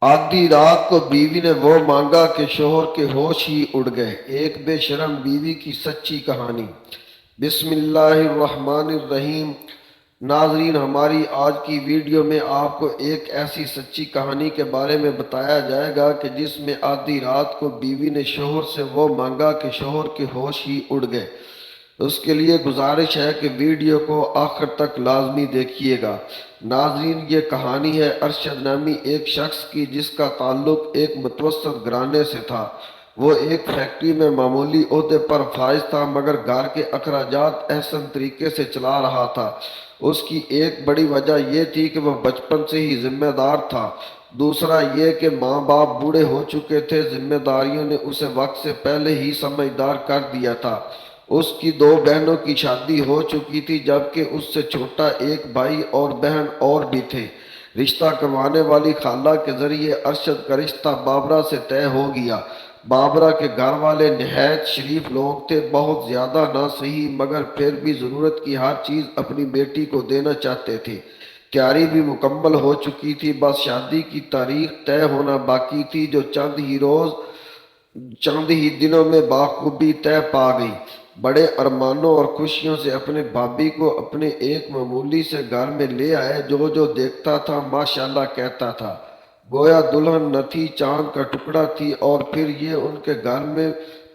آدھی رات کو بیوی نے وہ مانگا کہ شوہر کے ہوش ہی اڑ گئے۔ ایک بے شرم بیوی کی سچی کہانی۔ بسم اللہ الرحمن الرحیم۔ ناظرین، ہماری آج کی ویڈیو میں آپ کو ایک ایسی سچی کہانی کے بارے میں بتایا جائے گا کہ جس میں آدھی رات کو بیوی نے شوہر سے وہ مانگا کہ شوہر کے ہوش ہی اڑ گئے۔ اس کے لیے گزارش ہے کہ ویڈیو کو آخر تک لازمی دیکھیے گا۔ ناظرین، یہ کہانی ہے ارشد نامی ایک شخص کی جس کا تعلق ایک متوسط گھرانے سے تھا۔ وہ ایک فیکٹری میں معمولی عہدے پر فائز تھا، مگر گھر کے اخراجات احسن طریقے سے چلا رہا تھا۔ اس کی ایک بڑی وجہ یہ تھی کہ وہ بچپن سے ہی ذمہ دار تھا۔ دوسرا یہ کہ ماں باپ بوڑھے ہو چکے تھے، ذمہ داریوں نے اسے وقت سے پہلے ہی سمجھدار کر دیا تھا۔ اس کی دو بہنوں کی شادی ہو چکی تھی، جبکہ اس سے چھوٹا ایک بھائی اور بہن اور بھی تھے۔ رشتہ کروانے والی خالہ کے ذریعے ارشد کا رشتہ بابرہ سے طے ہو گیا۔ بابرہ کے گھر والے نہایت شریف لوگ تھے، بہت زیادہ نہ صحیح مگر پھر بھی ضرورت کی ہر چیز اپنی بیٹی کو دینا چاہتے تھے۔ تیاری بھی مکمل ہو چکی تھی، بس شادی کی تاریخ طے ہونا باقی تھی، جو چند ہی دنوں میں بخوبی طے پا گئی۔ بڑے ارمانوں اور خوشیوں سے اپنے بھابھی کو اپنے ایک معمولی سے گھر میں لے آئے۔ جو دیکھتا تھا ماشاءاللہ کہتا تھا، گویا دلہن نہ تھی، چاند کا ٹکڑا تھی۔ اور پھر یہ ان کے گھر میں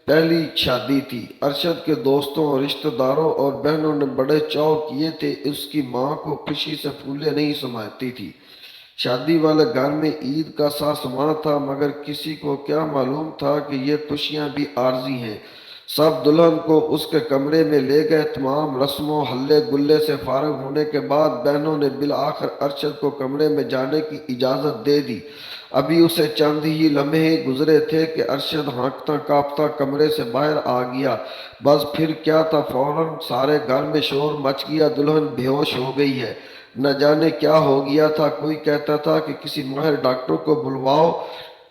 پہلی شادی تھی۔ ارشد کے دوستوں اور رشتہ داروں اور بہنوں نے بڑے چاؤ کیے تھے، اس کی ماں کو خوشی سے پھولے نہیں سماتی تھی۔ شادی والے گھر میں عید کا سامان تھا، مگر کسی کو کیا معلوم تھا کہ یہ خوشیاں بھی عارضی ہیں۔ سب دلہن کو اس کے کمرے میں لے گئے۔ تمام رسم و ہلے گلے سے فارغ ہونے کے بعد بہنوں نے بالآخر ارشد کو کمرے میں جانے کی اجازت دے دی۔ ابھی اسے چند ہی لمحے گزرے تھے کہ ارشد ہانکتا کانپتا کمرے سے باہر آ گیا۔ بس پھر کیا تھا، فوراً سارے گھر میں شور مچ گیا، دلہن بے ہوش ہو گئی ہے۔ نہ جانے کیا ہو گیا تھا، کوئی کہتا تھا کہ کسی ماہر ڈاکٹر کو بلواؤ،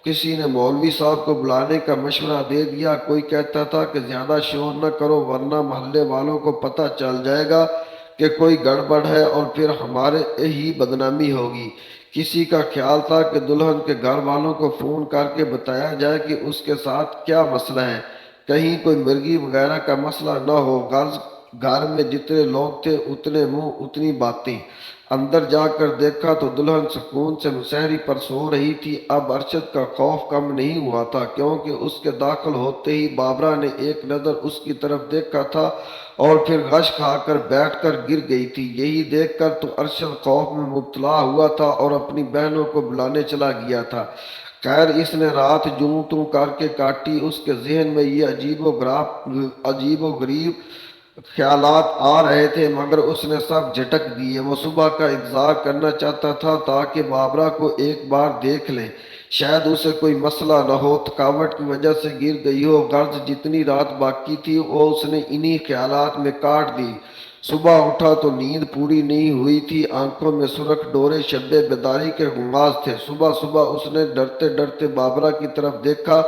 کسی نے مولوی صاحب کو بلانے کا مشورہ دے دیا، کوئی کہتا تھا کہ زیادہ شور نہ کرو ورنہ محلے والوں کو پتہ چل جائے گا کہ کوئی گڑبڑ ہے اور پھر ہمارے ہی بدنامی ہوگی۔ کسی کا خیال تھا کہ دلہن کے گھر والوں کو فون کر کے بتایا جائے کہ اس کے ساتھ کیا مسئلہ ہے، کہیں کوئی مرگی وغیرہ کا مسئلہ نہ ہو۔ غرض گھر میں جتنے لوگ تھے اتنے منہ اتنی باتیں۔ اندر جا کر دیکھا تو دلہن سکون سے مسہری پر سو رہی تھی۔ اب ارشد کا خوف کم نہیں ہوا تھا، کیونکہ اس کے داخل ہوتے ہی بابرہ نے ایک نظر اس کی طرف دیکھا تھا اور پھر غش کھا کر بیٹھ کر گر گئی تھی۔ یہی دیکھ کر تو ارشد خوف میں مبتلا ہوا تھا اور اپنی بہنوں کو بلانے چلا گیا تھا۔ خیر، اس نے رات جوں توں کر کے کاٹی۔ اس کے ذہن میں یہ عجیب و غریب خیالات آ رہے تھے، مگر اس نے سب جھٹک دیے۔ وہ صبح کا انتظار کرنا چاہتا تھا تاکہ بابرہ کو ایک بار دیکھ لیں، شاید اسے کوئی مسئلہ نہ ہو، تھکاوٹ کی وجہ سے گر گئی ہو۔ غرض جتنی رات باقی تھی وہ اس نے انہی خیالات میں کاٹ دی۔ صبح اٹھا تو نیند پوری نہیں ہوئی تھی، آنکھوں میں سرخ ڈورے شب بیداری کے غماز تھے۔ صبح اس نے ڈرتے ڈرتے بابرہ کی طرف دیکھا۔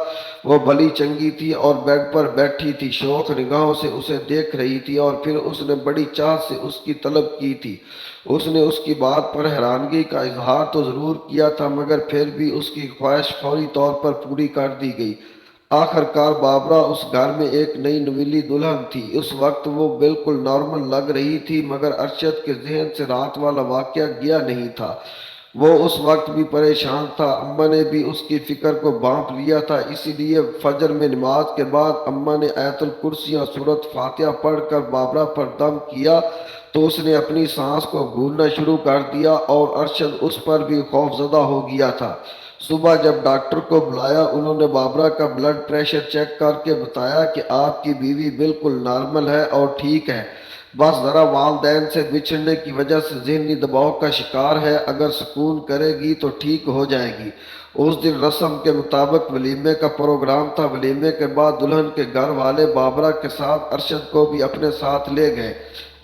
وہ بھلی چنگی تھی اور بیڈ پر بیٹھی تھی، شوق نگاہوں سے اسے دیکھ رہی تھی، اور پھر اس نے بڑی چاہت سے اس کی طلب کی تھی۔ اس نے اس کی بات پر حیرانگی کا اظہار تو ضرور کیا تھا، مگر پھر بھی اس کی خواہش فوری طور پر پوری کر دی گئی۔ آخر کار بابرہ اس گھر میں ایک نئی نویلی دلہن تھی۔ اس وقت وہ بالکل نارمل لگ رہی تھی، مگر ارشد کے ذہن سے رات والا واقعہ گیا نہیں تھا۔ وہ اس وقت بھی پریشان تھا۔ اماں نے بھی اس کی فکر کو بانٹ لیا تھا، اسی لیے فجر میں نماز کے بعد اماں نے آیت الکرسی اور سورۃ فاتحہ پڑھ کر بابرہ پر دم کیا تو اس نے اپنی سانس کو بھولنا شروع کر دیا اور ارشد اس پر بھی خوفزدہ ہو گیا تھا۔ صبح جب ڈاکٹر کو بلایا، انہوں نے بابرہ کا بلڈ پریشر چیک کر کے بتایا کہ آپ کی بیوی بالکل نارمل ہے اور ٹھیک ہے، بس ذرا والدین سے بچھڑنے کی وجہ سے ذہنی دباؤ کا شکار ہے، اگر سکون کرے گی تو ٹھیک ہو جائے گی۔ اس دن رسم کے مطابق ولیمے کا پروگرام تھا۔ ولیمے کے بعد دلہن کے گھر والے بابرہ کے ساتھ ارشد کو بھی اپنے ساتھ لے گئے۔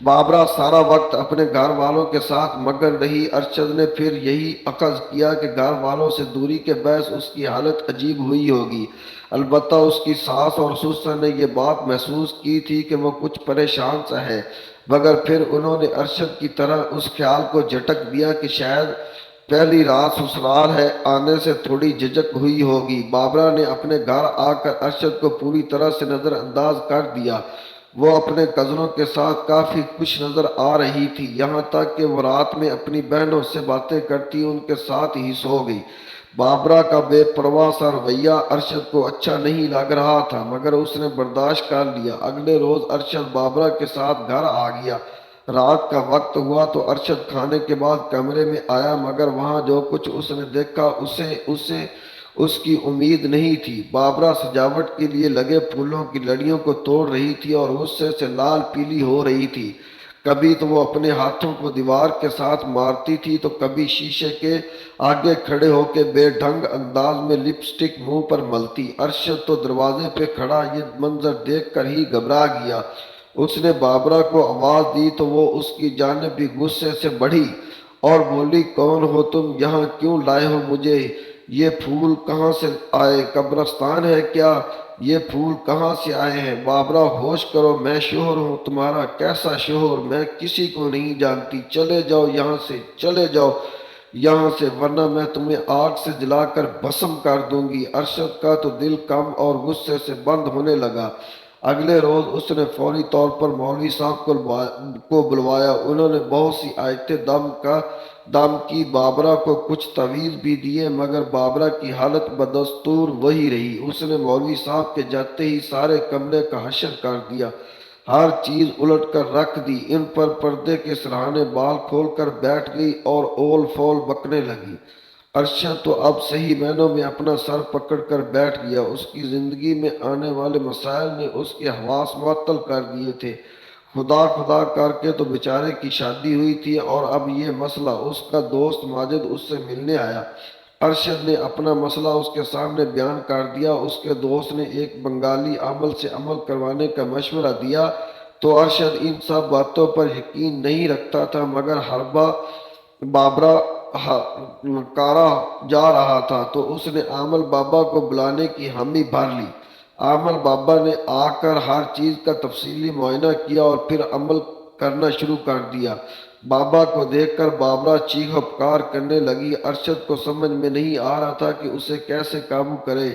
بابرہ سارا وقت اپنے گھر والوں کے ساتھ مگن رہی۔ ارشد نے پھر یہی اخذ کیا کہ گھر والوں سے دوری کے باعث اس کی حالت عجیب ہوئی ہوگی۔ البتہ اس کی ساس اور سسر نے یہ بات محسوس کی تھی کہ وہ کچھ پریشان سا ہے، مگر پھر انہوں نے ارشد کی طرح اس خیال کو جھٹک دیا کہ شاید پہلی رات سسرال ہے، آنے سے تھوڑی جھجک ہوئی ہوگی۔ بابرہ نے اپنے گھر آ کر ارشد کو پوری طرح سے نظر انداز کر دیا۔ وہ اپنے کزنوں کے ساتھ کافی خوش نظر آ رہی تھی، یہاں تک کہ وہ رات میں اپنی بہنوں سے باتیں کرتی ان کے ساتھ ہی سو گئی۔ بابرہ کا بے پرواہ سا رویہ ارشد کو اچھا نہیں لگ رہا تھا، مگر اس نے برداشت کر لیا۔ اگلے روز ارشد بابرہ کے ساتھ گھر آ گیا۔ رات کا وقت ہوا تو ارشد کھانے کے بعد کمرے میں آیا، مگر وہاں جو کچھ اس نے دیکھا اسے اس کی امید نہیں تھی۔ بابرہ سجاوٹ کے لیے لگے پھولوں کی لڑیوں کو توڑ رہی تھی اور غصے سے لال پیلی ہو رہی تھی۔ کبھی تو وہ اپنے ہاتھوں کو دیوار کے ساتھ مارتی تھی تو کبھی شیشے کے آگے کھڑے ہو کے بے ڈھنگ انداز میں لپسٹک منہ پر ملتی۔ ارشد تو دروازے پہ کھڑا یہ منظر دیکھ کر ہی گھبرا گیا۔ اس نے بابرہ کو آواز دی تو وہ اس کی جانب بھی غصے سے بڑھی اور بولی، کون ہو تم؟ یہاں کیوں لائے ہو مجھے؟ یہ پھول کہاں سے آئے؟ قبرستان ہے کیا؟ یہ پھول کہاں سے آئے ہیں؟ بابرہ، ہوش کرو، میں شوہر ہوں تمہارا۔ کیسا شوہر؟ میں کسی کو نہیں جانتی۔ چلے جاؤ یہاں سے، چلے جاؤ یہاں سے، ورنہ میں تمہیں آگ سے جلا کر بھسم کر دوں گی۔ ارشد کا تو دل کم اور غصے سے بند ہونے لگا۔ اگلے روز اس نے فوری طور پر مولوی صاحب کو بلوایا۔ انہوں نے بہت سی آیتیں دم کی، بابرہ کو کچھ تعویذ بھی دیے، مگر بابرہ کی حالت بدستور وہی رہی۔ اس نے مولوی صاحب کے جاتے ہی سارے کمرے کا حشر کر دیا، ہر چیز الٹ کر رکھ دی، ان پر پردے کے سرہانے بال کھول کر بیٹھ گئی اور اول فول بکنے لگی۔ ارشد تو اب صحیح معنوں میں اپنا سر پکڑ کر بیٹھ گیا۔ اس کی زندگی میں آنے والے مسائل نے اس کے حواس معطل کر دیے تھے۔ خدا خدا کر کے تو بیچارے کی شادی ہوئی تھی اور اب یہ مسئلہ۔ اس کا دوست ماجد اس سے ملنے آیا۔ ارشد نے اپنا مسئلہ اس کے سامنے بیان کر دیا۔ اس کے دوست نے ایک بنگالی عامل سے عمل کروانے کا مشورہ دیا تو ارشد ان سب باتوں پر یقین نہیں رکھتا تھا، مگر بابرہ کارا جا رہا تھا تو اس نے عامل بابا کو بلانے کی حامی بھر لی۔ عامل بابا نے آ کر ہر چیز کا تفصیلی معائنہ کیا اور پھر عمل کرنا شروع کر دیا۔ بابا کو دیکھ کر بابرہ چیخ و پکار کرنے لگی۔ ارشد کو سمجھ میں نہیں آ رہا تھا کہ اسے کیسے قابو کرے۔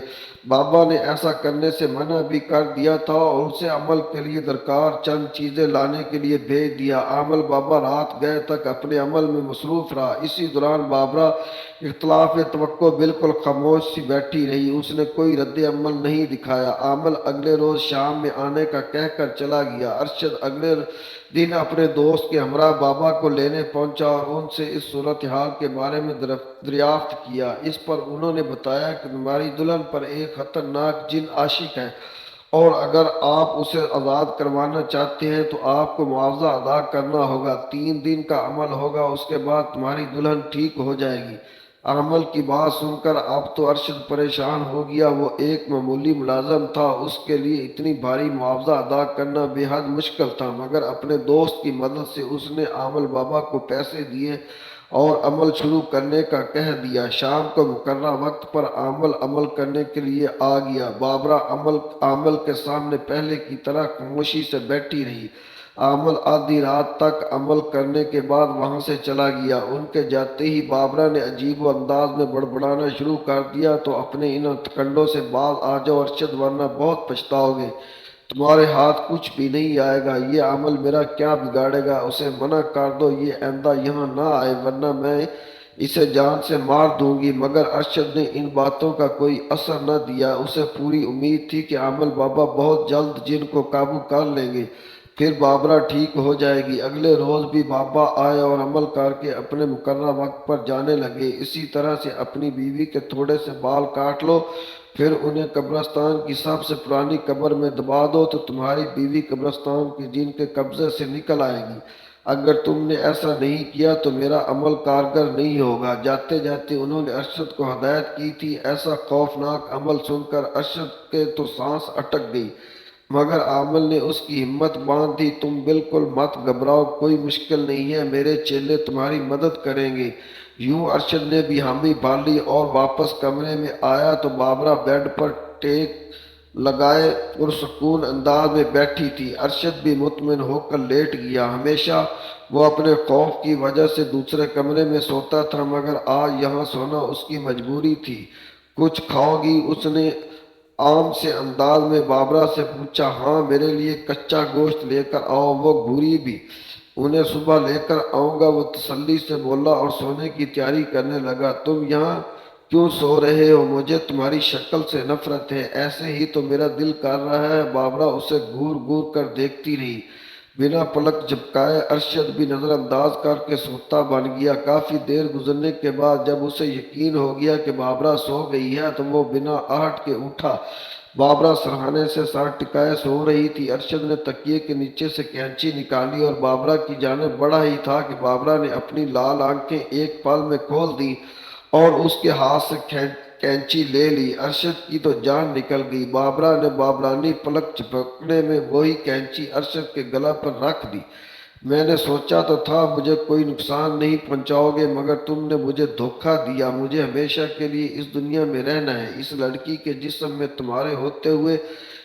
بابا نے ایسا کرنے سے منع بھی کر دیا تھا اور اسے عمل کے لیے درکار چند چیزیں لانے کے لیے بھیج دیا۔ عامل بابا رات گئے تک اپنے عمل میں مصروف رہا۔ اسی دوران بابرہ اختلاف توقع بالکل خاموش سی بیٹھی رہی، اس نے کوئی رد عمل نہیں دکھایا۔ عامل اگلے روز شام میں آنے کا کہہ کر چلا گیا۔ ارشد اگلے دن اپنے دوست کے ہمراہ بابا کو لینے پہنچا اور ان سے اس صورتحال کے بارے میں دریافت کیا۔ اس پر انہوں نے بتایا کہ تمہاری دلہن پر ایک خطرناک جن عاشق ہے اور اگر آپ اسے آزاد کروانا چاہتے ہیں تو آپ کو معاوضہ ادا کرنا ہوگا۔ 3 دن کا عمل ہوگا، اس کے بعد تمہاری دلہن ٹھیک ہو جائے گی۔ عامل کی بات سن کر اب تو ارشد پریشان ہو گیا۔ وہ ایک معمولی ملازم تھا، اس کے لیے اتنی بھاری معاوضہ ادا کرنا بے حد مشکل تھا، مگر اپنے دوست کی مدد سے اس نے عامل بابا کو پیسے دیے اور عمل شروع کرنے کا کہہ دیا۔ شام کو مقررہ وقت پر عامل عمل کرنے کے لیے آ گیا۔ بابرہ عامل کے سامنے پہلے کی طرح خاموشی سے بیٹھی رہی۔ عامل آدھی رات تک عمل کرنے کے بعد وہاں سے چلا گیا۔ ان کے جاتے ہی بابرہ نے عجیب و انداز میں بڑبڑانا شروع کر دیا، تو اپنے ان ہتھکنڈوں سے باز آ جاؤ ارشد، ورنہ بہت پچھتاؤ گے۔ تمہارے ہاتھ کچھ بھی نہیں آئے گا۔ یہ عمل میرا کیا بگاڑے گا؟ اسے منع کر دو، یہ آئندہ یہاں نہ آئے، ورنہ میں اسے جان سے مار دوں گی۔ مگر ارشد نے ان باتوں کا کوئی اثر نہ دیا۔ اسے پوری امید تھی کہ عامل بابا بہت جلد جن کو قابو کر لیں گے، پھر بابرہ ٹھیک ہو جائے گی۔ اگلے روز بھی بابا آئے اور عمل کر کے اپنے مقررہ وقت پر جانے لگے۔ اسی طرح سے اپنی بیوی کے تھوڑے سے بال کاٹ لو، پھر انہیں قبرستان کی سب سے پرانی قبر میں دبا دو تو تمہاری بیوی قبرستان کے جن کے قبضے سے نکل آئے گی۔ اگر تم نے ایسا نہیں کیا تو میرا عمل کارگر نہیں ہوگا۔ جاتے جاتے انہوں نے ارشد کو ہدایت کی تھی۔ ایسا خوفناک عمل سن کر ارشد کے تو سانس اٹک گئی، مگر عامل نے اس کی ہمت باندھ دی۔ تم بالکل مت گھبراؤ، کوئی مشکل نہیں ہے، میرے چیلے تمہاری مدد کریں گے۔ یوں ارشد نے بھی حامی بھر لی اور واپس کمرے میں آیا تو بابرہ بیڈ پر ٹیک لگائے پرسکون انداز میں بیٹھی تھی۔ ارشد بھی مطمئن ہو کر لیٹ گیا۔ ہمیشہ وہ اپنے خوف کی وجہ سے دوسرے کمرے میں سوتا تھا، مگر آج یہاں سونا اس کی مجبوری تھی۔ کچھ کھاؤ گی؟ اس نے عام سے انداز میں بابرہ سے پوچھا۔ ہاں، میرے لیے کچا گوشت لے کر آؤ، وہ بھوری بھی۔ انہیں صبح لے کر آؤں گا، وہ تسلی سے بولا اور سونے کی تیاری کرنے لگا۔ تم یہاں کیوں سو رہے ہو؟ مجھے تمہاری شکل سے نفرت ہے۔ ایسے ہی تو میرا دل کر رہا ہے۔ بابرہ اسے گھور گھور کر دیکھتی رہی۔ بنا پلک جھپکائے ارشد بھی نظر انداز کر کے سوتا بن گیا۔ کافی دیر گزرنے کے بعد جب اسے یقین ہو گیا کہ بابرہ سو گئی ہے تو وہ بنا آہٹ کے اٹھا۔ بابرہ سرہانے سے سر ٹکائے سو رہی تھی۔ ارشد نے تکیے کے نیچے سے کینچی نکالی اور بابرہ کی جانب بڑھا ہی تھا کہ بابرہ نے اپنی لال آنکھیں ایک پل میں کھول دیں اور اس کے ہاتھ سے کینچی لے لی۔ ارشد کی تو جان نکل گئی۔ بابرہ نے بابرانی پلک جھپکنے میں وہی کینچی ارشد کے گلا پر رکھ دی۔ میں نے سوچا تو تھا مجھے کوئی نقصان نہیں پہنچاؤ گے، مگر تم نے مجھے دھوکہ دیا۔ مجھے ہمیشہ کے لیے اس دنیا میں رہنا ہے۔ اس لڑکی کے جسم میں تمہارے ہوتے ہوئے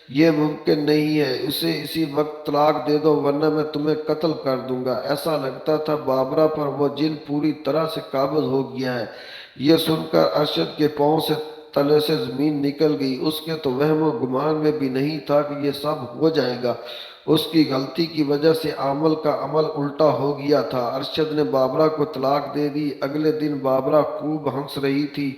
یہ ممکن نہیں ہے۔ اسے اسی وقت طلاق دے دو ورنہ میں تمہیں قتل کر دوں گا۔ ایسا لگتا تھا بابرہ پر وہ جن پوری طرح سے قابض ہو گیا ہے۔ یہ سن کر ارشد کے پاؤں سے تلے سے زمین نکل گئی۔ اس کے تو وہم و گمان میں بھی نہیں تھا کہ یہ سب ہو جائے گا۔ اس کی غلطی کی وجہ سے عمل کا عمل الٹا ہو گیا تھا۔ ارشد نے بابرہ کو طلاق دے دی۔ اگلے دن بابرہ خوب ہنس رہی تھی۔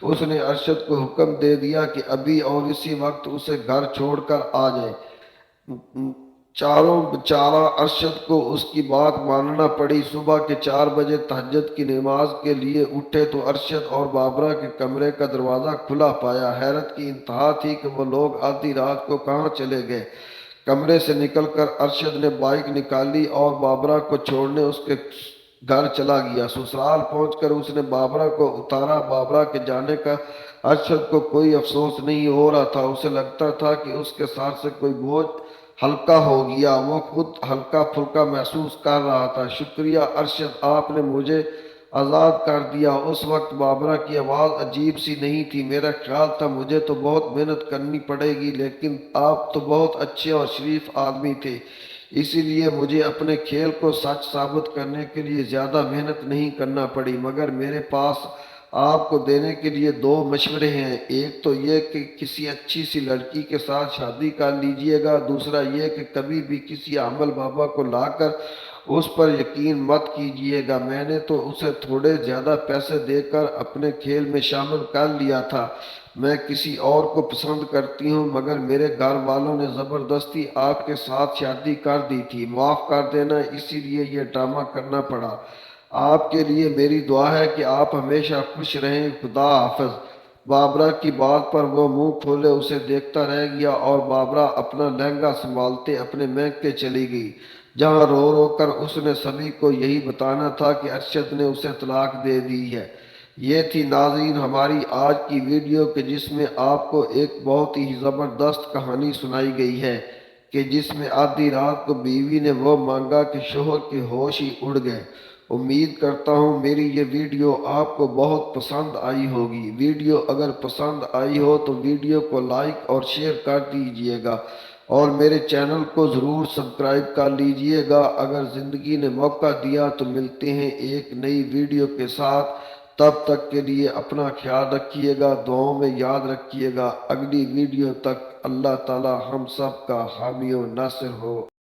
اس نے ارشد کو حکم دے دیا کہ ابھی اور اسی وقت اسے گھر چھوڑ کر آ جائے۔ چاروں بیچارہ ارشد کو اس کی بات ماننا پڑی۔ صبح کے 4 بجے تہجد کی نماز کے لیے اٹھے تو ارشد اور بابرہ کے کمرے کا دروازہ کھلا پایا۔ حیرت کی انتہا تھی کہ وہ لوگ آدھی رات کو کہاں چلے گئے۔ کمرے سے نکل کر ارشد نے بائک نکالی اور بابرہ کو چھوڑنے اس کے گھر چلا گیا۔ سسرال پہنچ کر اس نے بابرہ کو اتارا۔ بابرہ کے جانے کا ارشد کو کوئی افسوس نہیں ہو رہا تھا۔ اسے لگتا تھا کہ اس کے سر سے کوئی بوجھ ہلکا ہو گیا۔ وہ خود ہلکا پھلکا محسوس کر رہا تھا۔ شکریہ ارشد، آپ نے مجھے آزاد کر دیا۔ اس وقت بابرہ کی آواز عجیب سی نہیں تھی۔ میرا خیال تھا مجھے تو بہت محنت کرنی پڑے گی، لیکن آپ تو بہت اچھے اور شریف آدمی تھے، اسی لیے مجھے اپنے کھیل کو سچ ثابت کرنے کے لیے زیادہ محنت نہیں کرنا پڑی۔ مگر میرے پاس آپ کو دینے کے لیے 2 مشورے ہیں۔ ایک تو یہ کہ کسی اچھی سی لڑکی کے ساتھ شادی کر لیجئے گا۔ دوسرا یہ کہ کبھی بھی کسی حامل بابا کو لا کر اس پر یقین مت کیجئے گا۔ میں نے تو اسے تھوڑے زیادہ پیسے دے کر اپنے کھیل میں شامل کر لیا تھا۔ میں کسی اور کو پسند کرتی ہوں، مگر میرے گھر والوں نے زبردستی آپ کے ساتھ شادی کر دی تھی۔ معاف کر دینا، اسی لیے یہ ڈرامہ کرنا پڑا۔ آپ کے لیے میری دعا ہے کہ آپ ہمیشہ خوش رہیں۔ خدا حافظ۔ بابرہ کی بات پر وہ منہ کھولے اسے دیکھتا رہ گیا اور بابرہ اپنا لہنگا سنبھالتے اپنے میکے چلی گئی، جہاں رو رو کر اس نے سبھی کو یہی بتانا تھا کہ ارشد نے اسے طلاق دے دی ہے۔ یہ تھی ناظرین ہماری آج کی ویڈیو کہ جس میں آپ کو ایک بہت ہی زبردست کہانی سنائی گئی ہے کہ جس میں آدھی رات کو بیوی نے وہ مانگا کہ شوہر کے ہوش ہی اڑ گئے۔ امید کرتا ہوں میری یہ ویڈیو آپ کو بہت پسند آئی ہوگی۔ ویڈیو اگر پسند آئی ہو تو ویڈیو کو لائک اور شیئر کر دیجئے گا اور میرے چینل کو ضرور سبسکرائب کر لیجئے گا۔ اگر زندگی نے موقع دیا تو ملتے ہیں ایک نئی ویڈیو کے ساتھ۔ تب تک کے لیے اپنا خیال رکھیے گا، دعاؤں میں یاد رکھیے گا۔ اگلی ویڈیو تک اللہ تعالی ہم سب کا حامی و ناصر ہو۔